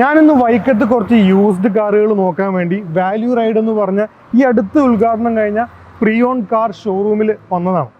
ഞാനിന്ന് വൈക്കത്ത് കുറച്ച് യൂസ്ഡ് കാറുകൾ നോക്കാൻ വേണ്ടി വാല്യൂ റൈഡ് എന്ന് പറഞ്ഞ ഈ അടുത്ത് ഉദ്ഘാടനം കഴിഞ്ഞ പ്രീ ഓൺ കാർ ഷോറൂമിൽ വന്നതാണ്.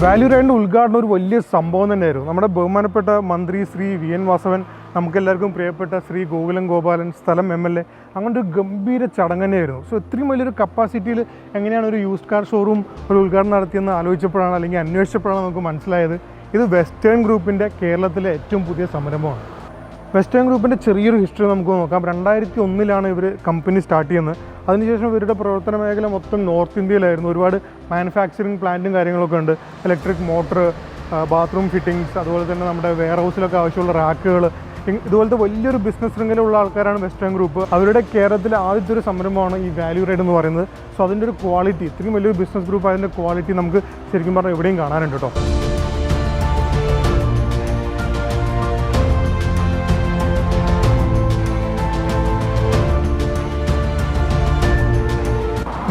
വാല്യൂ റൈഡിൻ്റെ ഉദ്ഘാടനം ഒരു വലിയ സംഭവം തന്നെയായിരുന്നു. നമ്മുടെ ബഹുമാനപ്പെട്ട മന്ത്രി ശ്രീ വി എൻ വാസവൻ, നമുക്കെല്ലാവർക്കും പ്രിയപ്പെട്ട ശ്രീ ഗോകുലം ഗോപാലൻ, സ്ഥലം MLA, അങ്ങനെ ഒരു ഗംഭീര ചടങ്ങ് തന്നെയായിരുന്നു. സോ ഇത്രയും വലിയൊരു കപ്പാസിറ്റിയിൽ എങ്ങനെയാണ് ഒരു യൂസ്ഡ് കാർ ഷോറൂം ഒരു ഉദ്ഘാടനം നടത്തിയെന്ന് ആലോചിച്ചപ്പോഴാണ്, അല്ലെങ്കിൽ അന്വേഷിച്ചപ്പോഴാണ് നമുക്ക് മനസ്സിലായത് ഇത് വെസ്റ്റേൺ ഗ്രൂപ്പിൻ്റെ കേരളത്തിലെ ഏറ്റവും പുതിയ സംരംഭമാണ്. വെസ്റ്റേൺ ഗ്രൂപ്പിൻ്റെ ചെറിയൊരു ഹിസ്റ്ററി നമുക്ക് നോക്കാം. 2001 ഇവർ കമ്പനി സ്റ്റാർട്ട് ചെയ്യുന്നത്. അതിനുശേഷം ഇവരുടെ പ്രവർത്തന മേഖല മൊത്തം നോർത്ത് ഇന്ത്യയിലായിരുന്നു. ഒരുപാട് മാനുഫാക്ചറിങ് പ്ലാന്റും കാര്യങ്ങളൊക്കെ ഉണ്ട്. ഇലക്ട്രിക് മോട്ടർ, ബാത്റൂം ഫിറ്റിങ്സ്, അതുപോലെ തന്നെ നമ്മുടെ വെയർ ഹൗസിലൊക്കെ ആവശ്യമുള്ള റാക്കുകൾ, ഇതുപോലത്തെ വലിയൊരു ബിസിനസ് ശൃംഖലയുള്ള ആൾക്കാരാണ് വെസ്റ്റേൺ ഗ്രൂപ്പ്. അവരുടെ കേരളത്തിലെ ആദ്യത്തെ ഒരു സംരംഭമാണ് ഈ വാല്യൂ റൈഡ് എന്ന് പറയുന്നത്. സോ അതിൻ്റെ ഒരു ക്വാളിറ്റി, ഇത്രയും വലിയൊരു ബിസിനസ് ഗ്രൂപ്പ്, അതിൻ്റെ ക്വാളിറ്റി നമുക്ക് ശരിക്കും പറഞ്ഞാൽ എവിടെയും കാണാനുണ്ട് കേട്ടോ.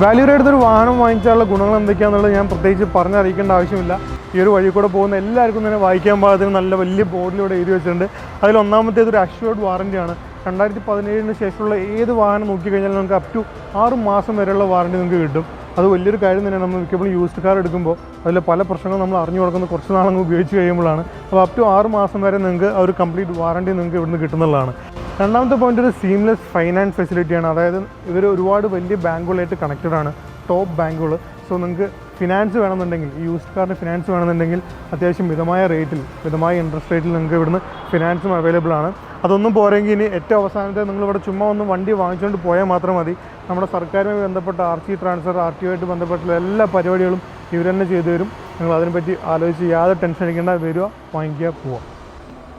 വാല്യൂ റൈഡ് ഒരു വാഹനം വാങ്ങിച്ചാലുള്ള ഗുണങ്ങൾ എന്തൊക്കെയാണെന്നുള്ളത് ഞാൻ പ്രത്യേകിച്ച് പറഞ്ഞറിയിക്കേണ്ട ആവശ്യമില്ല. ഈ ഒരു വഴി കൂടെ പോകുന്ന എല്ലാവർക്കും തന്നെ വായിക്കാൻ പാകത്തിന് നല്ല വലിയ ബോർഡിലൂടെ എഴുതി വെച്ചിട്ടുണ്ട്. അതിൽ ഒന്നാമത്തേത് ഒരു അഷ്വേർഡ് വാറൻറ്റിയാണ്. 2017 ശേഷമുള്ള ഏത് വാഹനം നോക്കിക്കഴിഞ്ഞാൽ നമുക്ക് അപ് ടു 6 മാസം വരെയുള്ള വാറൻറ്റി നമുക്ക് കിട്ടും. അത് വലിയൊരു കാര്യം തന്നെ. നമ്മൾ മിക്കപ്പോഴും യൂസ്ഡ് കാർ എടുക്കുമ്പോൾ അതിൽ പല പ്രശ്നങ്ങളും നമ്മൾ അറിഞ്ഞു കൊടുക്കുന്നത് കുറച്ച് നാളങ്ങ് ഉപയോഗിച്ച് കഴിയുമ്പോഴാണ്. അപ്പോൾ അപ് ടു 6 മാസം വരെ നിങ്ങൾക്ക് ആ ഒരു കംപ്ലീറ്റ് വാറൻറ്റി നിങ്ങൾക്ക് ഇവിടുന്ന് കിട്ടുന്നതാണ്. രണ്ടാമത്തെ പോയിന്റ് ഒരു സീംലെസ് ഫൈനാൻസ് ഫെസിലിറ്റിയാണ്. അതായത് ഇവർ ഒരുപാട് വലിയ ബാങ്കുകളായിട്ട് കണക്റ്റഡ് ആണ്, ടോപ്പ് ബാങ്കുകൾ. സോ നിങ്ങൾക്ക് ഫിനാൻസ് വേണമെന്നുണ്ടെങ്കിൽ, ഈ യൂസ്ഡ് കാറിന് ഫിനാൻസ് വേണമെന്നുണ്ടെങ്കിൽ അത്യാവശ്യം മിതമായ റേറ്റിൽ, മിതമായ ഇൻട്രസ്റ്റ് റേറ്റിൽ നിങ്ങൾക്ക് ഇവിടുന്ന് ഫിനാൻസും അവൈലബിൾ ആണ്. അതൊന്നും പോരെങ്കിൽ ഇനി ഏറ്റവും അവസാനത്തെ നിങ്ങളിവിടെ ചുമ്മാ ഒന്ന് വണ്ടി വാങ്ങിച്ചുകൊണ്ട് പോയാൽ മാത്രം മതി. നമ്മുടെ സർക്കാരുമായി ബന്ധപ്പെട്ട RC ട്രാൻസ്ഫർ, RTO ആയിട്ട് ബന്ധപ്പെട്ടുള്ള എല്ലാ പരിപാടികളും ഇവർ തന്നെ ചെയ്തു തരും. നിങ്ങൾ അതിനെപ്പറ്റി ആലോചിച്ച് യാതൊരു ടെൻഷൻ അടിക്കേണ്ട, വരിക, വാങ്ങിക്കുക, പോവുക.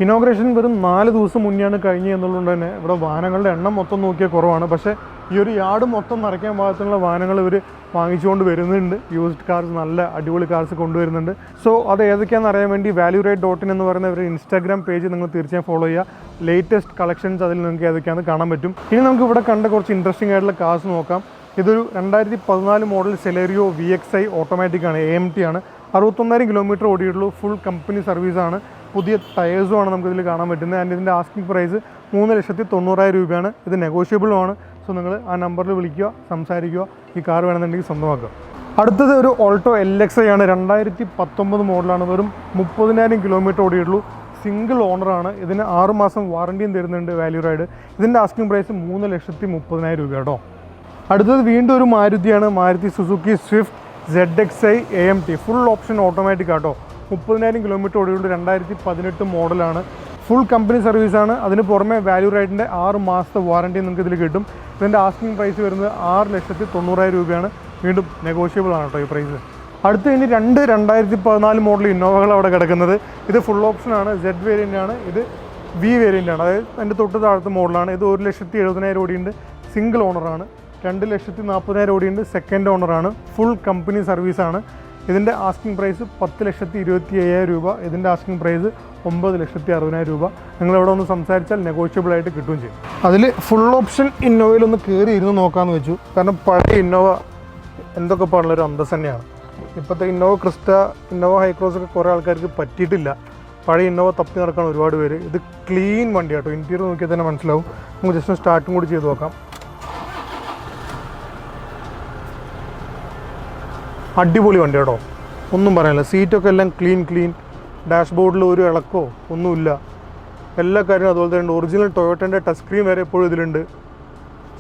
ഇനോഗ്രേഷൻ വെറും 4 ദിവസം മുന്നെയാണ് കഴിഞ്ഞത് എന്നുള്ളത് തന്നെ ഇവിടെ വാഹനങ്ങളുടെ എണ്ണം മൊത്തം നോക്കിയാൽ കുറവാണ്. പക്ഷേ ഈ ഒരു യാർഡ് മൊത്തം നിറയ്ക്കാൻ പാകത്തിലുള്ള വാഹനങ്ങൾ ഇവർ വാങ്ങിച്ചുകൊണ്ട് വരുന്നുണ്ട്. യൂസ്ഡ് കാർസ്, നല്ല അടിപൊളി കാർസ് കൊണ്ടുവരുന്നുണ്ട്. സോ അത് ഏതൊക്കെയാണെന്ന് അറിയാൻ വേണ്ടി valueride.in എന്ന് പറയുന്ന ഒരു ഇൻസ്റ്റാഗ്രാം പേജ് നിങ്ങൾ തീർച്ചയായും ഫോളോ ചെയ്യുക. ലേറ്റസ്റ്റ് കളക്ഷൻസ് അതിൽ നിങ്ങൾക്ക് ഏതൊക്കെയാണെന്ന് കാണാൻ പറ്റും. ഇനി നമുക്ക് ഇവിടെ കണ്ട കുറച്ച് ഇൻട്രസ്റ്റിംഗ് ആയിട്ടുള്ള കാർസ് നോക്കാം. ഇതൊരു 2014 മോഡൽ സെലേറിയോ VXI ഓട്ടോമാറ്റിക് ആണ്, AMT ആണ്. 61,000 കിലോമീറ്റർ ഓടിയിട്ടുള്ളൂ. ഫുൾ കമ്പനി സർവീസാണ്. പുതിയ ടയേഴ്സുമാണ് നമുക്കിതിൽ കാണാൻ പറ്റുന്നത്. ആൻഡ് ഇതിൻ്റെ ആസ്കിംഗ് പ്രൈസ് 3,90,000 രൂപയാണ്. ഇത് നെഗോഷ്യബിളുമാണ്. സോ നിങ്ങൾ ആ നമ്പറിൽ വിളിക്കുക, സംസാരിക്കുക, ഈ കാർ വേണമെന്നുണ്ടെങ്കിൽ സ്വന്തമാക്കുക. അടുത്തത് ഒരു ഓൾട്ടോ LXI ആണ്. 2019 മോഡലാണ്. വെറും 30,000 കിലോമീറ്റർ ഓടിയിട്ടുള്ളൂ. സിംഗിൾ ഓണറാണ്. ഇതിന് 6 മാസം വാറണ്ടിയും തരുന്നുണ്ട് വാല്യൂ റൈഡ്. ഇതിൻ്റെ ആസ്കിംഗ് പ്രൈസ് 3,30,000 രൂപ കേട്ടോ. അടുത്തത് വീണ്ടും ഒരു മാരുതിയാണ്. Maruti Suzuki Swift ZXi AMT full option automatic auto. 30,000 kilometre ഓടിയുണ്ട്. 2018 മോഡലാണ്. ഫുൾ കമ്പനി സർവീസാണ്. അതിന് പുറമെ വാല്യൂ റൈഡിൻ്റെ 6 മാസത്തെ വാറണ്ടി നിങ്ങൾക്ക് ഇതിൽ കിട്ടും. ഇതിൻ്റെ ആസ്കിംഗ് പ്രൈസ് വരുന്നത് 6,90,000 രൂപയാണ്. വീണ്ടും നെഗോഷ്യബിൾ ആണ് കേട്ടോ ഈ പ്രൈസ്. അടുത്ത് ഇനി 2014 മോഡൽ ഇന്നോവകൾ അവിടെ കിടക്കുന്നത്. ഇത് ഫുൾ ഓപ്ഷനാണ്, Z വേരിയൻ്റ് ആണ്. ഇത് V വേരിയൻ്റ് ആണ്. അതായത് എൻ്റെ തൊട്ട് താഴത്തെ മോഡലാണ്. ഇത് 1,70,000 ഓടിയുണ്ട്. സിംഗിൾ ഓണറാണ്. 2,40,000 ഓടിയുണ്ട്. സെക്കൻഡ് ഓണറാണ്. ഫുൾ കമ്പനി സർവീസാണ്. ഇതിൻ്റെ ആസ്കിംഗ് പ്രൈസ് 10,25,000 രൂപ. ഇതിൻ്റെ ആസ്കിംഗ് പ്രൈസ് 9,60,000 രൂപ. നിങ്ങളിവിടെ ഒന്ന് സംസാരിച്ചാൽ നെഗോഷ്യബിളായിട്ട് കിട്ടുകയും ചെയ്യും. അതിൽ ഫുൾ ഓപ്ഷൻ ഇന്നോവയിലൊന്ന് കയറി ഇരുന്ന് നോക്കാമെന്ന് വെച്ചു. കാരണം പഴയ ഇന്നോവ എന്തൊക്കെ പാടുള്ളൊരു അന്തസ് തന്നെയാണ്. ഇപ്പോഴത്തെ ഇന്നോവ ക്രിസ്റ്റ, ഇന്നോവ ഹൈക്രോസ് ഒക്കെ കുറേ ആൾക്കാർക്ക് പറ്റിയിട്ടില്ല. പഴയ ഇന്നോവ തപ്പി നടക്കാൻ ഒരുപാട് പേര്. ഇത് ക്ലീൻ വണ്ടി കേട്ടോ. ഇൻറ്റീരിയർ നോക്കിയാൽ തന്നെ മനസ്സിലാവും. നമുക്ക് ജസ്റ്റ് സ്റ്റാർട്ടും കൂടി ചെയ്ത് നോക്കാം. അടിപൊളി വണ്ടി കേട്ടോ, ഒന്നും പറയാനില്ല. സീറ്റൊക്കെ എല്ലാം ക്ലീൻ. ഡാഷ്ബോർഡിൽ ഒരു ഇളക്കോ ഒന്നുമില്ല. എല്ലാ കാര്യവും അതുപോലെ തന്നെ ഒറിജിനൽ ടൊയോട്ടൻ്റെ ടച്ച് സ്ക്രീൻ വരെ എപ്പോഴും ഇതിലുണ്ട്.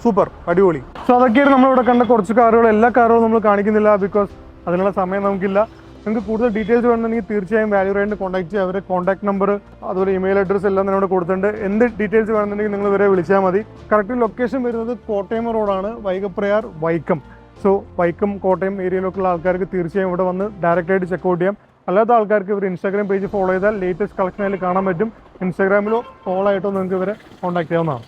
സൂപ്പർ, അടിപൊളി. സോ അതൊക്കെയാണ് നമ്മളിവിടെ കണ്ട കുറച്ച് കാറുകൾ. എല്ലാ കാറുകളും നമ്മൾ കാണിക്കുന്നില്ല, ബിക്കോസ് അതിനുള്ള സമയം നമുക്കില്ല. നിങ്ങൾക്ക് കൂടുതൽ ഡീറ്റെയിൽസ് വേണമെന്നുണ്ടെങ്കിൽ തീർച്ചയായും വാല്യൂ റൈഡിനെ കോൺടാക്ട് ചെയ്യുക. അവരുടെ കോൺടാക്ട് നമ്പർ, അതുപോലെ ഇമെയിൽ അഡ്രസ്സ് എല്ലാം തന്നെ ഇവിടെ കൊടുത്തിട്ടുണ്ട്. എന്ത് ഡീറ്റെയിൽസ് വേണമെന്നുണ്ടെങ്കിൽ നിങ്ങൾ ഇവരെ വിളിച്ചാൽ മതി. കറക്റ്റ് ലൊക്കേഷൻ വരുന്നത് കോട്ടയം റോഡാണ്, വൈകപ്രയാർ, വൈക്കം. സോ വൈക്കം, കോട്ടയം ഏരിയയിലൊക്കെയുള്ള ആൾക്കാർക്ക് തീർച്ചയായും ഇവിടെ വന്ന് ഡയറക്റ്റായിട്ട് ചെക്കൗട്ട് ചെയ്യാം. അല്ലാത്ത ആൾക്കാർക്ക് ഇവർ ഇൻസ്റ്റാഗ്രാം പേജ് ഫോളോ ചെയ്താൽ ലേറ്റസ്റ്റ് കളക്ഷൻ അതിൽ കാണാൻ പറ്റും. ഇൻസ്റ്റാഗ്രാമിലോ കോൾ ആയിട്ടോ നിങ്ങൾക്ക് ഇവരെ കോൺടാക്ട് ചെയ്യാവുന്നതാണ്.